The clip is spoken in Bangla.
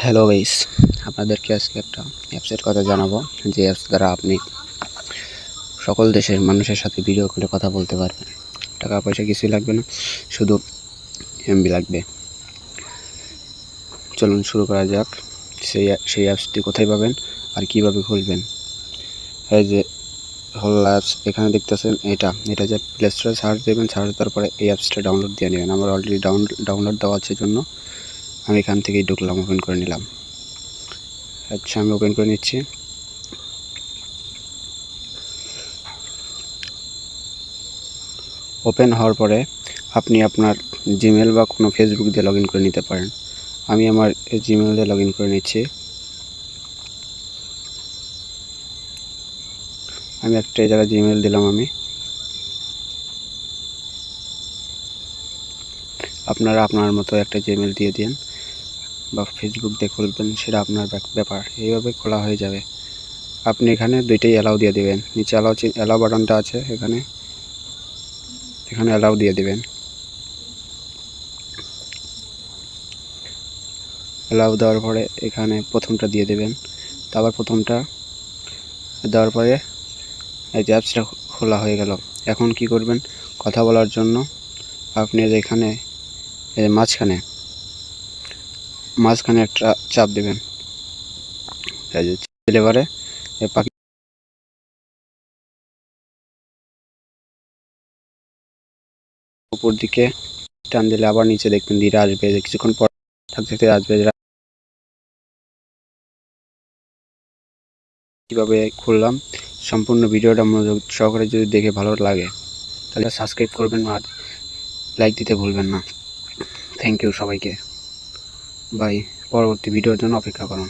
হ্যালো গাইস, আপনাদেরকে আজকে একটা অ্যাপসের কথা জানাবো। যে অ্যাপস দ্বারা আপনি সকল দেশের মানুষের সাথে ভিডিও কলে কথা বলতে পারবেন। টাকা পয়সা কিছুই লাগবে না, শুধু এমবি লাগবে। চলুন শুরু করা যাক। সেই অ্যাপসটি কোথায় পাবেন আর কিভাবে খুলবেন। এই যে হল অ্যাপস এখানে দেখতেছেন, এটা যে প্লে স্টোরে সার্চ দেবেন, সার্চ দেওয়ার পরে এই অ্যাপসটা ডাউনলোড দিয়ে নেবেন। আমার অলরেডি ডাউনলোড দেওয়া আছে জন্য আমি এখান থেকেই ঢুকলাম, ওপেন করে নিলাম। আচ্ছা, আমি ওপেন করে নিচ্ছি। ওপেন হওয়ার পরে আপনি আপনার জিমেল বা কোনো ফেসবুক দিয়ে লগ ইন করে নিতে পারেন। আমি আমার জিমেল দিয়ে লগ ইন করে নিচ্ছি। আমি একটা এই জায়গায় জিমেল দিলাম। আপনারা আপনার মতো একটা জিমেল দিয়ে দিন বা ফেসবুক দিয়ে খুলবেন, সেটা আপনার ব্যাপার। এইভাবে খোলা হয়ে যাবে। আপনি এখানে দুইটাই অ্যালাউ দিয়ে দিবেন। নিচে অ্যালাউ বাটনটা আছে, এখানে অ্যালাউ দিয়ে দিবেন। অ্যালাউ দেওয়ার পরে এখানে প্রথমটা দিয়ে দেবেন। তারপর প্রথমটা দেওয়ার পরে এই যে অ্যাপসটা খোলা হয়ে গেল। এখন কি করবেন? কথা বলার জন্য আপনি এখানে মাঝখানে একটা চাপ দেবেন। এই যে এবারে পাখি উপর দিকে টান দিলে আবার নিচে দেখবেন ধীরে আসবে। কিছুক্ষণ পর থাকতে আসবে। কীভাবে খুললাম সম্পূর্ণ ভিডিওটা মনোযোগ সহকারে যদি দেখে ভালো লাগে তাহলে সাবস্ক্রাইব করবেন আর লাইক দিতে ভুলবেন না। থ্যাংক ইউ সবাইকে। বাই। পরবর্তী ভিডিওর জন্য অপেক্ষা করুন।